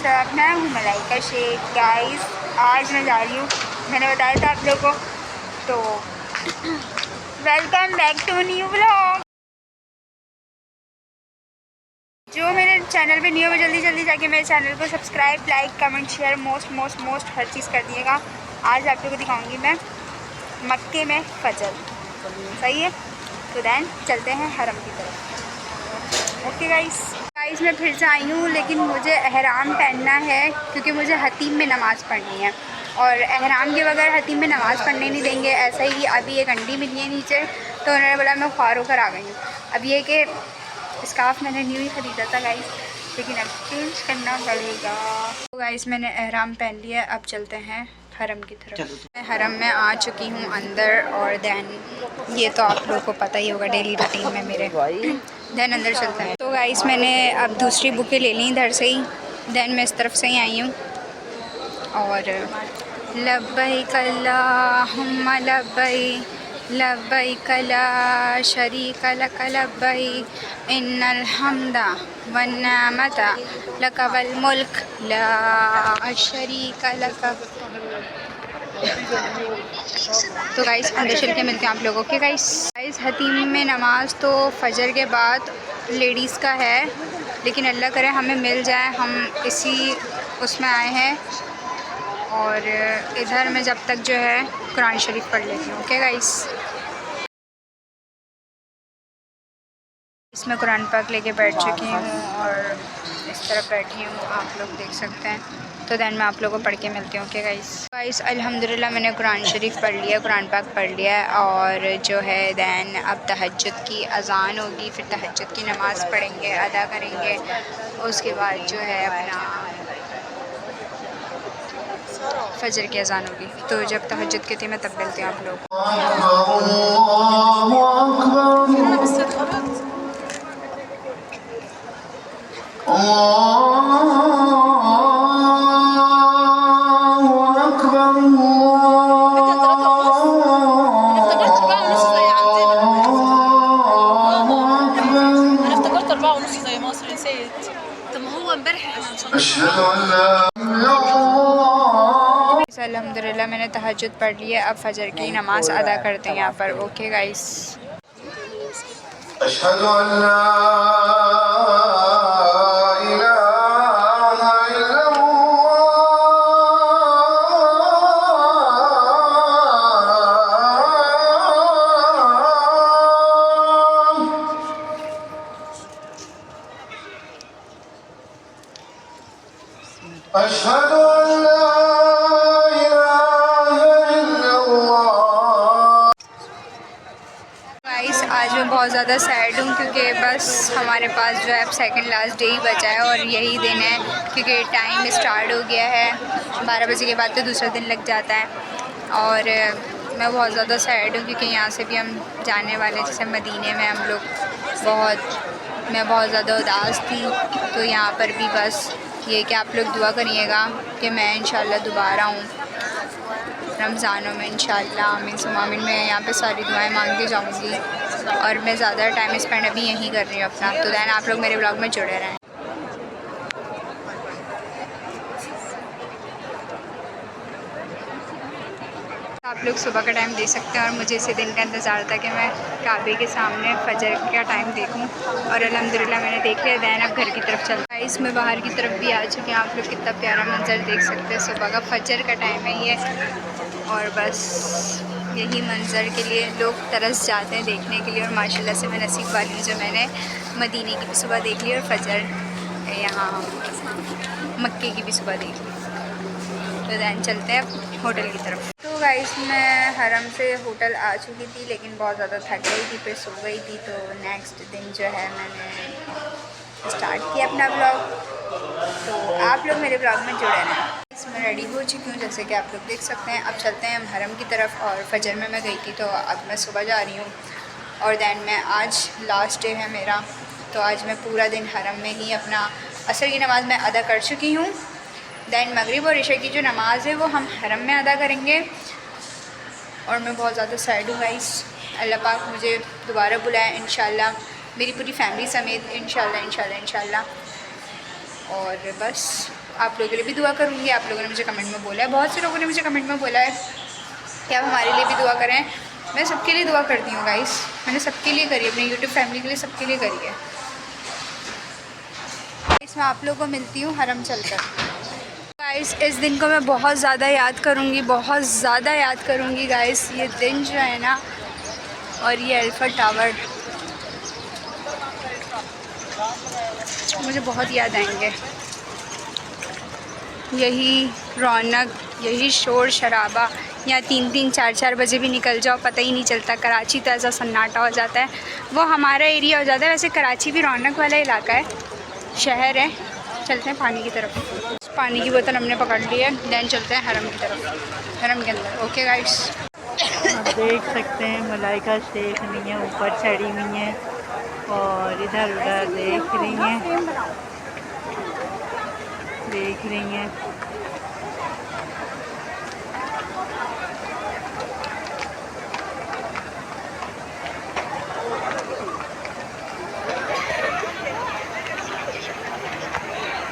सब, मैं हूँ मलाइका शेख। गाइस आज मैं जा रही हूँ, मैंने बताया था आप लोगों को, तो welcome back to new vlog. जो मेरे चैनल पे न्यू है वो जल्दी जल्दी जाके मेरे चैनल को subscribe, like, comment, share, most हर चीज़ कर दिएगा। आज आप लोगों को दिखाऊंगी मैं मक्के में फजर, सही है? तो दैन चलते हैं हरम की तरफ। ओके गाइस मैं फिर से आई हूँ, लेकिन मुझे एहराम पहनना है क्योंकि मुझे हतीम में नमाज़ पढ़नी है और एहराम के बगैर हतीम में नमाज़ पढ़ने नहीं देंगे। ऐसा ही अभी एक अंडी मिली है नीचे, तो उन्होंने बोला मैं ख्वार होकर आ गई हूँ। अब ये कि स्कार्फ मैंने न्यू ही ख़रीदा था गाइस, लेकिन अब चेंज करना पड़ेगा। तो गाइस मैंने एहराम पहन लिया, अब चलते हैं हरम की तरफ। मैं हरम में आ चुकी हूँ अंदर, और दैन ये तो आप लोगों को पता ही होगा डेली रूटीन में मेरे। दैन अंदर चलते हैं। तो गाइस मैंने अब दूसरी बुकें ले ली इधर से ही, दैन मैं इस तरफ से ही आई हूँ। और लब्बैक अल्लाहुम्मा लब्बैक लब्बैक ला शरीक लक लब्बैक इन्नल हम्दा वन निअमता लक वल मुल्क ला शरीक लक। तो गाइस अंदर चल के मिलते हैं आप लोगों के। गाइस हतीम में नमाज तो फजर के बाद लेडीज़ का है, लेकिन अल्लाह करे हमें मिल जाए, हम इसी उसमें आए हैं। और इधर मैं जब तक जो है कुरान शरीफ पढ़ लेती हूँ। ओके गाइस, इसमें कुरान पाक लेके बैठ चुकी हूँ और इस तरफ बैठी हूँ, आप लोग देख सकते हैं। तो दैन मैं आप लोगों को पढ़ के मिलती हूँ। ओके गाइस अल्हम्दुलिल्लाह मैंने कुरान शरीफ पढ़ लिया, कुरान पाक पढ़ लिया। और जो है दैन अब तहज्जुद की अज़ान होगी, फिर तहज्जुद की नमाज़ पढ़ेंगे, अदा करेंगे। उसके बाद जो है अपना फजर की अज़ान होगी। तो जब तहज्जुद की थी मैं तब मिलती हूँ आप लोग। अल्हम्दुलिल्लाह मैंने तहज्जुद पढ़ लिया, अब फजर की नमाज़ अदा करते हैं यहाँ पर। ओके गाइस, अशहदु अल्ला इलाहा इल्लल्लाह, अशहदु आज मैं बहुत ज़्यादा सैड हूँ क्योंकि बस हमारे पास जो है अब सेकंड लास्ट डे ही बचा है और यही दिन है, क्योंकि टाइम स्टार्ट हो गया है। 12 बजे के बाद तो दूसरा दिन लग जाता है। और मैं बहुत ज़्यादा सैड हूँ क्योंकि यहाँ से भी हम जाने वाले, जैसे मदीने में हम लोग मैं बहुत ज़्यादा उदास थी। तो यहाँ पर भी बस ये कि आप लोग दुआ करिएगा कि मैं इंशाल्लाह दोबारा हूँ रमज़ानों में इंशाल्लाह। आमीन सुम्मा आमीन। मैं यहाँ पे सारी दुआएं मांगती जाऊँगी और मैं ज़्यादा टाइम स्पेंड अभी यहीं कर रही हूँ अपना। तो दैन आप लोग मेरे ब्लॉग में जुड़े रहें। आप लोग सुबह का टाइम दे सकते हैं और मुझे इसी दिन का इंतज़ार था कि मैं काबे के सामने फ़जर का टाइम देखूं, और अल्हम्दुलिल्लाह मैंने देख लिया। दैन अब घर की तरफ चलता है। इसमें बाहर की तरफ भी आ चुके हैं, आप लोग कितना प्यारा मंजर देख सकते हैं। सुबह का फ़जर का टाइम है ये, और बस यही मंज़र के लिए लोग तरस जाते हैं देखने के लिए। और माशाल्लाह से मैं नसीब वाली हूँ जो मैंने मदीने की भी सुबह देख ली और फ़जर यहाँ मक्के की भी सुबह देख ली। तो दैन चलते हैं अब होटल की तरफ। तो गाइस मैं हरम से होटल आ चुकी थी, लेकिन बहुत ज़्यादा थक गई थी, फिर सो गई थी। तो नेक्स्ट दिन जो है मैंने स्टार्ट किया अपना ब्लॉग। तो आप लोग मेरे ब्लॉग में जुड़े रहें। मैं रेडी हो चुकी हूँ जैसे कि आप लोग देख सकते हैं। अब चलते हैं हम हरम की तरफ। और फजर में मैं गई थी, तो अब मैं सुबह जा रही हूँ। और दैन मैं आज लास्ट डे है मेरा, तो आज मैं पूरा दिन हरम में ही अपना असर की नमाज़ मैं अदा कर चुकी हूँ। दैन मगरिब और इशा की जो नमाज़ है वो हम हरम में अदा करेंगे। और मैं बहुत ज़्यादा सैड हूँ गाइस। अल्लाह पाक मुझे दोबारा बुलाए इंशाल्लाह, मेरी पूरी फैमिली समेत इंशाल्लाह। और बस आप लोगों के लिए भी दुआ करूँगी। आप लोगों ने मुझे कमेंट में बोला है, बहुत से लोगों ने मुझे कमेंट में बोला है कि आप हमारे लिए भी दुआ करें। मैं सबके लिए दुआ करती हूँ गाइस, मैंने सबके लिए करी है, अपने यूट्यूब फैमिली के लिए, सबके लिए करी है। इसमें आप लोगों को मिलती हूँ हरम चलकर। गाइस इस दिन को मैं बहुत ज़्यादा याद करूँगी, बहुत ज़्यादा याद करूँगी गाइस। ये दिन जो है ना, और ये अल्फा टावर मुझे बहुत याद आएंगे। यही रौनक, यही शोर शराबा, यहाँ 3-3, 4-4 बजे भी निकल जाओ पता ही नहीं चलता। कराची तो ऐसा सन्नाटा हो जाता है, वो हमारा एरिया हो जाता है। वैसे कराची भी रौनक वाला इलाका है, शहर है। चलते हैं पानी की तरफ। पानी की बोतल हमने पकड़ ली है, देन चलते हैं हरम की तरफ, हरम के अंदर। ओके गाइस, आप देख सकते हैं मलाइका शेख नहीं है, ऊपर चढ़ी हुई हैं और इधर उधर देख रही हैं।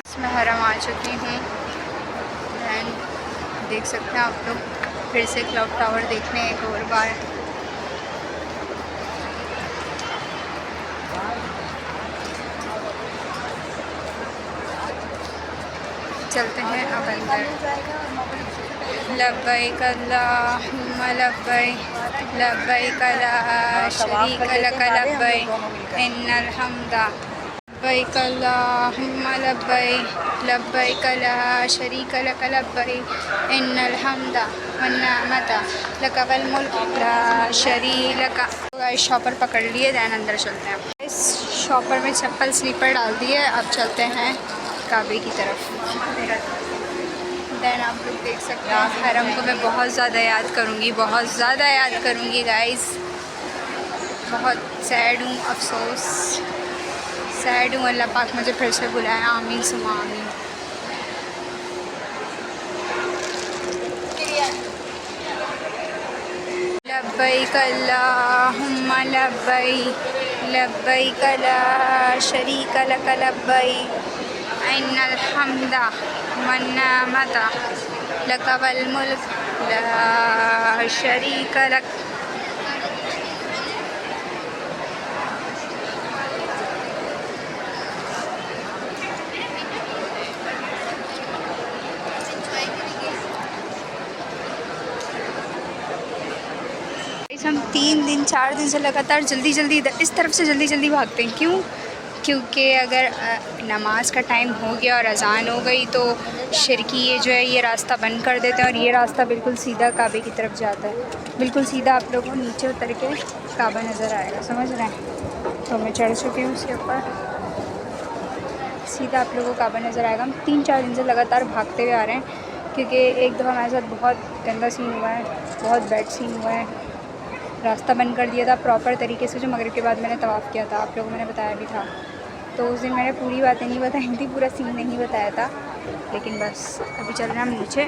इसमें हरम आ चुकी हूँ। देन देख सकते हैं आप लोग, फिर से क्लॉक टावर देखने एक और बार। चलते हैं अब अंदर। लब्बैक अल्लाहुम्मा लब्बैक, लब्बैक ला शरीक लक लब्बैक, इन्नल हम्दा, लब्बैक अल्लाहुम्मा लब्बैक, लब्बैक ला शरीक लक लब्बैक, इन्नल हम्दा वन्निअमता लक वल मुल्क ला शरीक लक। गाइस शॉपर पकड़ लिए, दैन अंदर चलते हैं। इस शॉपर में चप्पल स्लीपर डाल दिए, अब चलते हैं काबे की तरफ। दैन आप लोग देख सकते हैं हरम को मैं बहुत ज़्यादा याद करूँगी, बहुत ज़्यादा याद करूँगी गाइस। बहुत सैड हूँ, अफसोस सैड हूँ। अल्लाह पाक मुझे फिर से बुलाया, आमीन सुमा आमीन। लब्बैक अल्लाहुम्मा लब्बैक, लब्बैक ला शरीक लक लब्बैक, इन्नल हम्दा वन्निअमता लक वल मुल्क ला शरीक लक। हम 3 दिन 4 दिन से लगातार जल्दी जल्दी इस तरफ से जल्दी भागते हैं। क्यों? क्योंकि अगर नमाज का टाइम हो गया और अज़ान हो गई तो शिरकी ये जो है ये रास्ता बंद कर देते हैं, और ये रास्ता बिल्कुल सीधा काबे की तरफ जाता है। बिल्कुल सीधा आप लोगों को नीचे उतर के काबा नज़र आएगा, समझ रहे हैं? तो मैं चढ़ चुकी हूँ उसके ऊपर, सीधा आप लोगों को काबा नज़र आएगा। हम 3-4 दिन से लगातार भागते हुए आ रहे हैं, क्योंकि एक दफ़ा हमारे साथ बहुत गंदा सीन हुआ है, बहुत बैड सीन हुआ है। रास्ता बंद कर दिया था प्रॉपर तरीके से, जो मगरिब के बाद मैंने तवाफ़ किया था, आप लोगों को मैंने बताया भी था। तो उस दिन मैंने पूरी बातें नहीं बताई थी, पूरा सीन नहीं बताया था। लेकिन बस अभी चल रहे हैं हम नीचे,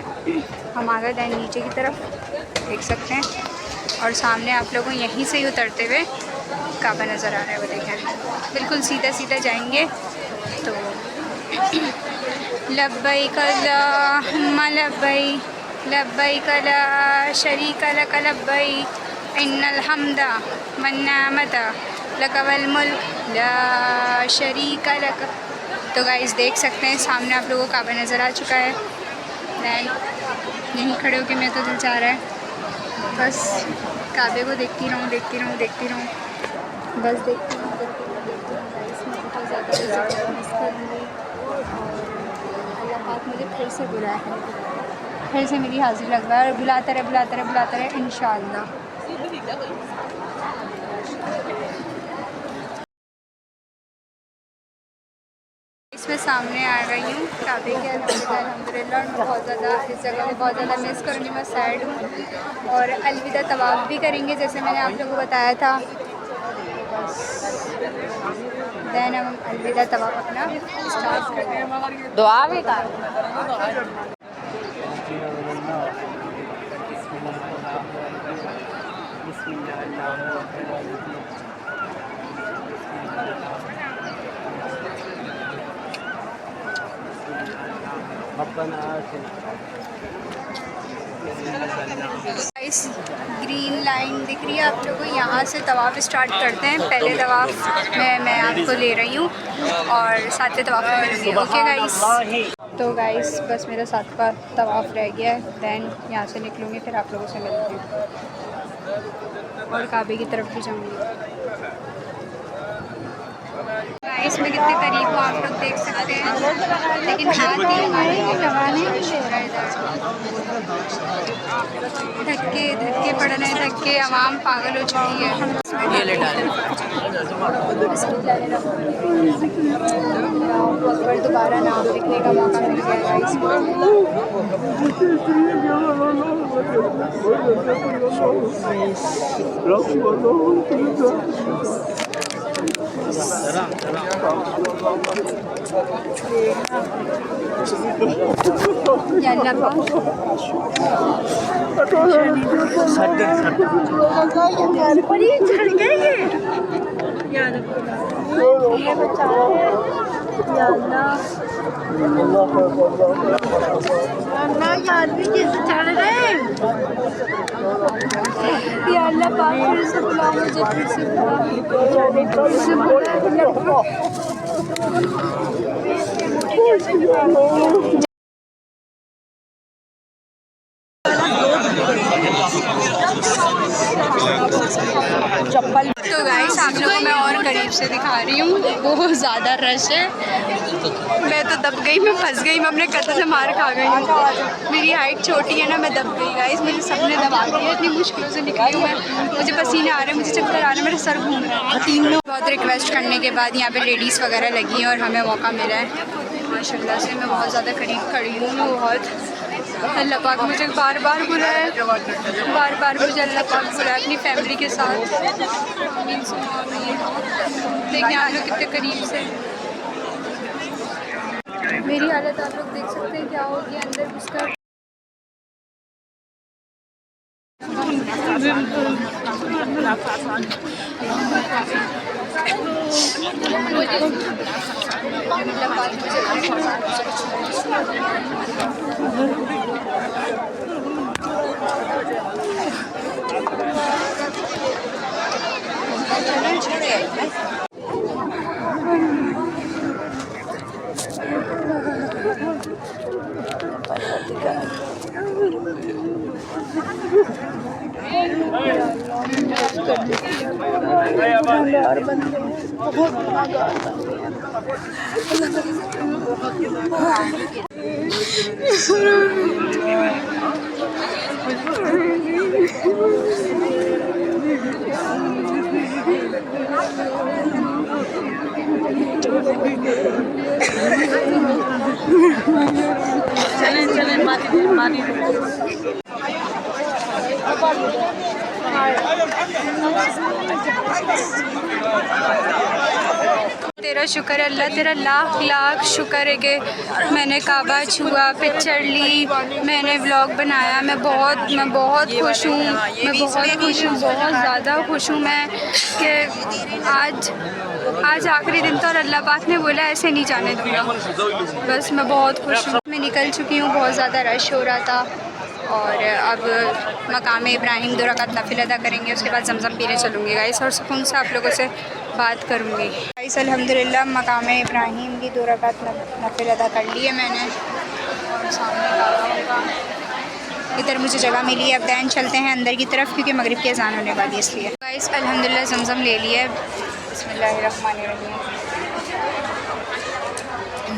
हम आ गए दैन नीचे की तरफ, देख सकते हैं। और सामने आप लोगों को यहीं से ही उतरते हुए काबा नज़र आ रहा है, वो देखें। बिल्कुल सीधा सीधा जाएंगे तो लब्बैक अल्लाहुम्मा लब्बैक, लब्बैक ला शरीक लक लब्बैक, इन्नल हम्दा वन्निअमता लक वल मुल्क ला शरीक लक। तो गाइस देख सकते हैं सामने आप लोगों को काबा नज़र आ चुका है। दैन यहीं खड़े होकर मैं तो दिल चाह रहा है बस काबे को देखती रहूँ, देखती रहूँ, देखती रहूँ, बस देखती रहूँ, देखती रहूँ, देखती रहूँ। गाइस मैं बहुत ज़्यादा मिस करूँगी, और अल्लाह पाक मुझे फिर से बुलाया, फिर से मेरी हाज़िरी लगवा है, और बुलाता रहे बुलाता रहे बुलाता रहे इंशाअल्लाह। इसमें सामने आ गई हूँ काबे के, अल्हम्दुलिल्लाह। और मैं बहुत ज़्यादा इस जगह को बहुत ज़्यादा मिस करूँगी, मैं सैड हूँ। और अलविदा तवाफ़ भी करेंगे जैसे मैंने आप लोगों को बताया था। दैन हम अलविदा तवाफ़ अपना स्टार्ट करते हैं। दुआ भी इस ग्रीन लाइन दिख रही है आप लोगों को, यहाँ से तवाफ़ स्टार्ट करते हैं। पहले तवाफ़ में मैं आपको ले रही हूँ और सातवें तवाफ़ में मिलूँगी। ओके गाइस, तो गाइस बस मेरा सातवां तवाफ़ रह गया है, दैन यहाँ से निकलूँगी, फिर आप लोगों से मिलती हूँ और काबे की तरफ भी जाऊँगी। गाइस मैं कितने करीब हूँ आप लोग देख सकते हैं, लेकिन हाथ लगाने धक्के पड़ रहे हैं, धक्के आवाम पागल हो चुकी है। दोबारा नाम लिखने का मौका मिल गया यार भी कैसे चढ़ रहे हैं या अल्लाह पाक, फिर से बुला मुझे, फिर से बुला। चप्पल तो गाइस आप लोगों को मैं और करीब से दिखा रही हूँ, बहुत ज़्यादा रश है। मैं तो दब गई, मैं फंस गई, मैं अपने कदम से मार खा गई हूँ। मेरी हाइट छोटी है ना, मैं दब गई गाइस, मुझे सबने दबा दिया, इतनी मुश्किलों से निकली हूँ मैं। मुझे पसीने आ रहे हैं, मुझे चक्कर आ रहे हैं, मेरा सर घूम रहा है। तीनों बहुत रिक्वेस्ट करने के बाद यहाँ पे लेडीज़ वगैरह लगी हैं और हमें मौका मिला है माशाल्लाह से। मैं बहुत ज़्यादा करीब खड़ी हूँ, बहुत अल्लाह पाक मुझे बार बार बुलाए, बार बार मुझे अल्लाह पाक बुलाए अपनी फैमिली के साथ। देखिए आप लोग कितने करीब से, मेरी हालत आप लोग देख सकते हैं क्या होगी अंदर घुसकर। और बंदे बहुत चलें चलें मानी तेरा शुक्र है अल्लाह, तेरा लाख लाख शुक्र है कि मैंने काबा छुआ, पिक्चर ली, मैंने व्लॉग बनाया। मैं बहुत खुश हूँ, मैं बहुत खुश हूँ, बहुत ज़्यादा खुश हूँ मैं कि आज आखिरी दिन था और अल्लाह पाक ने बोला ऐसे नहीं जाने दूँगा। बस मैं बहुत खुश हूँ। मैं निकल चुकी हूँ, बहुत ज़्यादा रश हो रहा था और अब मकाम इब्राहिम 2 रकात नफिल अदा करेंगे, उसके बाद जमज़म पीने चलूँगी गाइस और सुकून से आप लोगों से बात करूँगी। गाइस अल्हम्दुलिल्लाह मकाम इब्राहिम की 2 रकात नफिल अदा कर ली है मैंने और सामने काबा होगा, इधर मुझे जगह मिली है। अब दैन चलते हैं अंदर की तरफ क्योंकि मगरिब की अज़ान होने वाली है इसलिए। गाइस अल्हम्दुलिल्लाह जमज़म ले लिया है, बिस्मिल्लाहिर्रहमानिर्रहीम,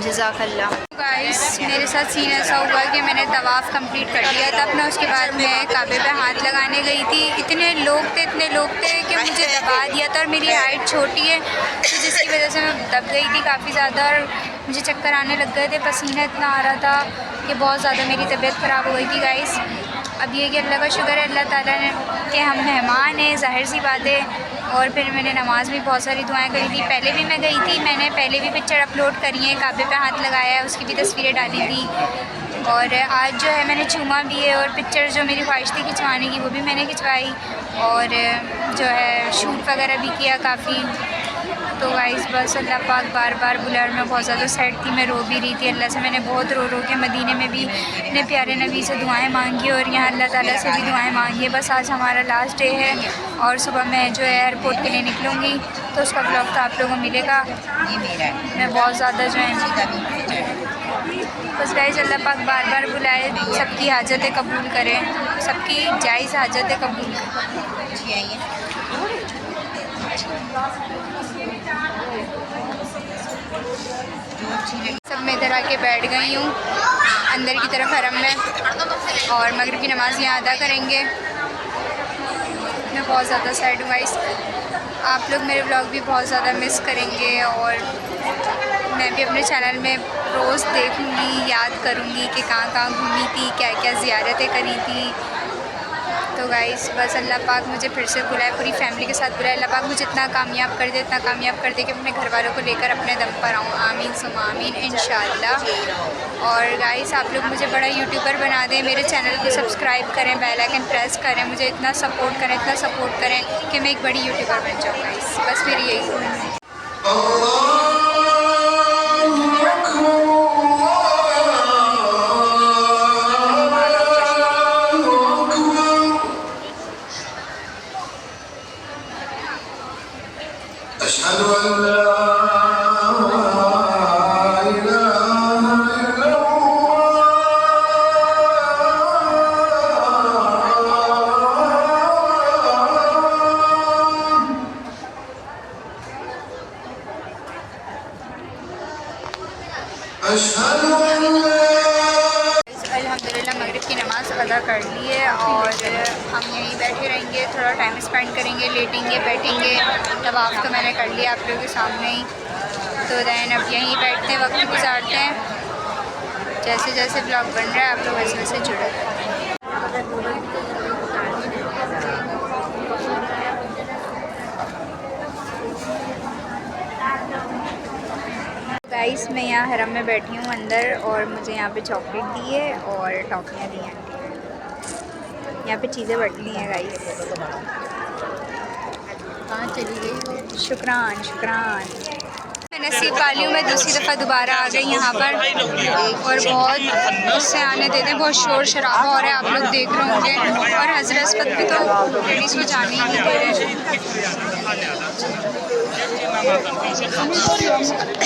जज़ाकल्लाह। गाइस मेरे साथ सीन ऐसा हुआ कि मैंने तवाफ़ कंप्लीट कर लिया था अपना, उसके बाद मैं काबे पे हाथ लगाने गई थी। इतने लोग थे कि मुझे दबा दिया था और मेरी हाइट छोटी है तो जिसकी वजह से मैं दब गई थी काफ़ी ज़्यादा और मुझे चक्कर आने लग गए थे, पसीना इतना आ रहा था कि बहुत ज़्यादा मेरी तबीयत ख़राब हो गई थी गाइस। अब ये कि अल्लाह का शुक्र है अल्लाह ताला ने कि हम मेहमान हैं, ज़ाहिर सी बात है। और फिर मैंने नमाज़ भी बहुत सारी दुआएं करी थी। पहले भी मैं गई थी, मैंने पहले भी पिक्चर अपलोड करी है, काबे पे हाथ लगाया है, उसकी भी तस्वीरें डाली थी। और आज जो है मैंने चूमा भी है और पिक्चर जो मेरी ख्वाहिश थी खिंचवाने की वो भी मैंने खिंचवाई और जो है शूट वगैरह भी किया काफ़ी। तो गाइस बस अल्लाह पाक बार बार बुला और मैं बहुत ज़्यादा सैड थी, मैं रो भी रही थी। अल्लाह से मैंने बहुत रो रो के मदीने में भी अपने प्यारे नबी से दुआएं मांगी और यहाँ अल्लाह ताला से भी दुआएं मांगी है। बस आज हमारा लास्ट डे है और सुबह मैं जो है एयरपोर्ट के लिए निकलूँगी, तो उसका ब्लॉग तो आप लोगों को मिलेगा। मैं बहुत ज़्यादा जो है बस गाइस अल्लाह पाक बार बार बुलाए, सबकी हाजतें कबूल करें, सबकी जायज़ हाजतें कबूल करें। सब मैं इधर आके बैठ गई हूँ अंदर की तरफ हरम में, और मगरिब की नमाज़ यहाँ अदा करेंगे। मैं बहुत ज़्यादा सैड हूँ गाइस, आप लोग मेरे व्लॉग भी बहुत ज़्यादा मिस करेंगे और मैं भी अपने चैनल में रोज़ देखूँगी, याद करूँगी कि कहाँ कहाँ घूमी थी, क्या क्या ज़ियारतें करी थी। तो गाइस बस अल्लाह पाक मुझे फिर से बुलाए, पूरी फैमिली के साथ बुलाए। अल्लाह पाक मुझे इतना कामयाब कर दे, इतना कामयाब कर दे कि अपने घर वालों को लेकर अपने दम पर आऊँ। आमीन सुम आमीन इंशाअल्लाह। और गाइस आप लोग मुझे बड़ा यूट्यूबर बना दें, मेरे चैनल को सब्सक्राइब करें, बेल आइकन प्रेस करें, मुझे इतना सपोर्ट करें, इतना सपोर्ट करें कि मैं एक बड़ी यूट्यूबर बन जाऊँ गाइस। बस मेरी यही है। अल्हम्दुलिल्लाह मगरिब की नमाज़ अदा कर ली है और हम यहीं बैठे रहेंगे, थोड़ा टाइम स्पेंड करेंगे, लेटेंगे बैठेंगे। तवाफ़ तो मैंने कर लिया आप लोगों के सामने ही, तो दैन अब यहीं बैठते हैं, वक्त गुजारते हैं। जैसे जैसे ब्लॉग बन रहा है आप लोग वैसे वैसे जुड़े रहें। गाइस मैं यहाँ हरम में बैठी हूँ अंदर और मुझे यहाँ पे चॉकलेट दी है और टॉफ़ियाँ दी हैं। यहाँ पे चीज़ें बटनी हैं गाइस। कहाँ चली गई? शुक्रान शुक्रान। मैं नसीब वाली हूँ, मैं दूसरी दफ़ा दोबारा आ गई यहाँ पर और बहुत उससे आने देते हैं, बहुत शोर शराबा हो रहा है, आप लोग देख रहे होंगे। और हज़रत पे तो लेडीज़ को जाने ही नहीं दे रहे।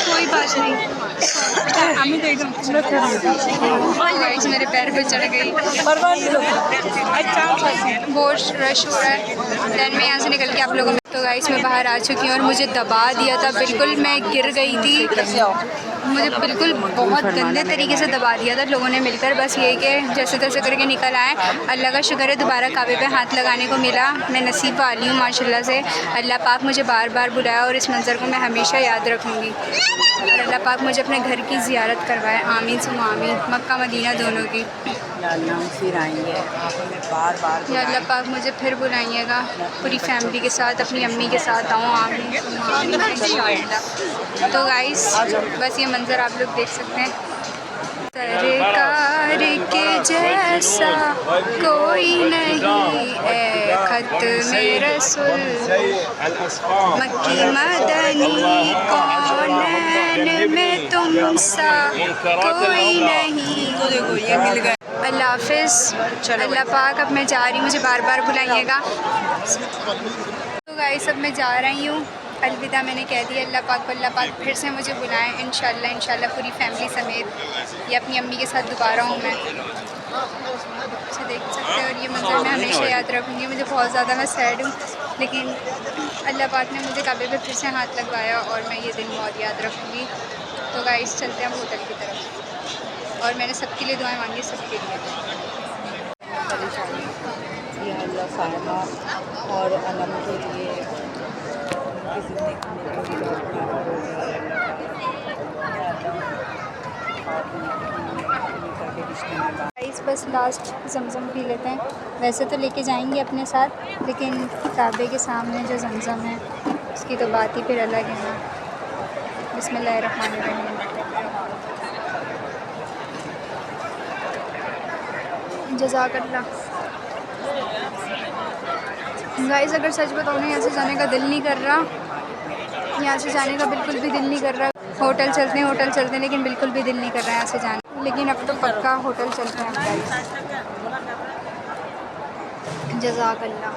कोई बात नहीं, हमें दे दो। गाइस मेरे पैर पे चढ़ गई, बहुत रश हो रहा है। दैन मैं यहाँ से निकल के आप लोगों में, तो गाइस मैं बाहर आ चुकी हूँ और मुझे दबा दिया था, बिल्कुल मैं गिर गई थी, मुझे बिल्कुल बहुत गंदे तरीके से दबा दिया था लोगों ने मिलकर। बस ये कि जैसे तैसे करके निकल आए, अल्लाह का शुक्र है दोबारा काबे पे हाथ लगाने को मिला। मैं नसीब वाली हूँ माशाल्लाह से, अल्लाह पाक मुझे बार बार बुलाया और इस मंज़र को मैं हमेशा याद रखूँगी और अल्लाह पाक मुझे अपने घर की ज़ियारत करवाए। आमीन सुम आमीन, मक्का मदीना दोनों की। फिर आएंगे आप हमें बार बार, या अल्लाह पाक मुझे फिर बुलाइएगा, पूरी फैमिली के साथ, अपनी अम्मी के साथ आऊँ। आमीन सुम आमीन इंशाअल्लाह। तो गाइस बस ये मंज़र आप लोग देख सकते हैं, सरकार के जैसा कोई नहीं है, खत्मे रसूल मक्की मदनी कौनैन में तुम सा कोई नहीं। ये मिल गया। अल्लाह हाफ़िज़। अल्लाह पाक अब मैं जा रही हूँ, मुझे बार बार बुलाइएगा। तो गाइस अब मैं जा रही हूँ, अलविदा मैंने कह दिया अल्लाह पाक को। अल्लाह पाक फिर से मुझे बुलाएं इंशाअल्लाह इंशाअल्लाह, पूरी फैमिली समेत। या अपनी अम्मी के साथ दोबारा हूँ मैं, अच्छा देख सकते हैं। और ये मंज़र मैं हमेशा याद रखूँगी। मुझे बहुत ज़्यादा, मैं सैड हूँ, लेकिन अल्लाह पाक ने मुझे काबे पे फिर से हाथ लगवाया और मैं ये दिन बहुत याद रखूँगी। तो गाइस चलते हैं हम होटल की तरफ और मैंने सबके लिए दुआएं मांगी, सबके लिए। और अलम के लिए बस लास्ट जमज़म पी लेते हैं। वैसे तो लेके जाएंगे अपने साथ, लेकिन काबे के सामने जो जमज़म है उसकी तो बात ही फिर अलग है ना। बिस्मिल्लाहिर्रहमानिर्रहीम। जज़ाकल्लाह। गाइस अगर सच बताऊँ ना, ऐसे जाने का दिल नहीं कर रहा, यहाँ से जाने का बिल्कुल भी दिल नहीं कर रहा। होटल चलते हैं लेकिन बिल्कुल भी दिल नहीं कर रहा है यहाँ से जाने। लेकिन अब तो पक्का होटल चलते हैं गाइस। जज़ाकल्लाह,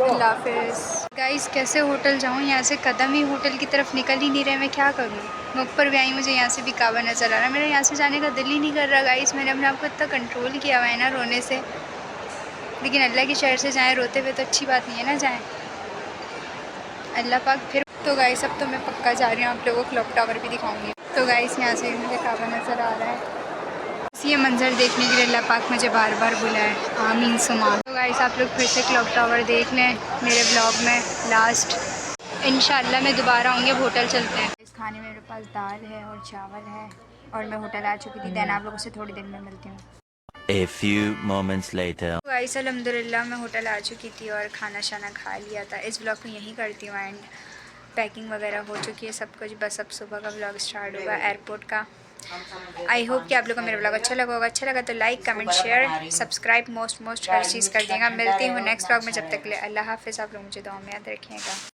अल्लाह हाफ़िज़। गाइस कैसे होटल जाऊँ, यहाँ से कदम ही होटल की तरफ निकल ही नहीं रहे, मैं क्या करूँ। मैं ऊपर भी आई, मुझे यहाँ से भी काबा नज़र आ रहा है। मेरा यहाँ से जाने का दिल ही नहीं कर रहा गाइस। मैंने अपने आप को इतना कंट्रोल किया हुआ है ना रोने से, लेकिन अल्लाह के शहर से जाएँ रोते हुए तो अच्छी बात नहीं है ना जाएँ। अल्लाह पाक फिर तो गाइस अब तो मैं पक्का जा रही हूँ, आप लोगों को क्लॉक टावर भी दिखाऊंगी। तो गाइस यहाँ से मुझे काबा नज़र आ रहा है। ये मंज़र देखने के लिए अल्लाह पाक मुझे बार बार बुलाए, आमीन सुमान। तो गाइस आप लोग फिर से क्लॉक टावर देख लें मेरे ब्लॉग में लास्ट। इंशाल्लाह मैं दोबारा आऊँगी, अब होटल चलते हैं। इस खाने में मेरे पास दाल है और चावल है और मैं होटल आ चुकी थी। देन आप लोगों से थोड़ी देर में मिलती हूँ। A few moments later. Guys अल्हम्दुलिल्लाह मैं होटल आ चुकी थी और खाना शाना खा लिया था। इस ब्लॉग को यहीं करती हूँ एंड पैकिंग वगैरह हो चुकी है सब कुछ। बस अब सुबह का ब्लॉग स्टार्ट होगा एयरपोर्ट का। आई होप कि आप लोगों को मेरा ब्लॉग अच्छा लगा होगा। अच्छा लगा तो like comment share subscribe most हर चीज़ कर दिएगा। मिलती हूँ नेक्स्ट ब्लॉग में, जब तक के लिए अल्लाह हाफ़िज़। आप लोग मुझे दुआ में याद रखिएगा।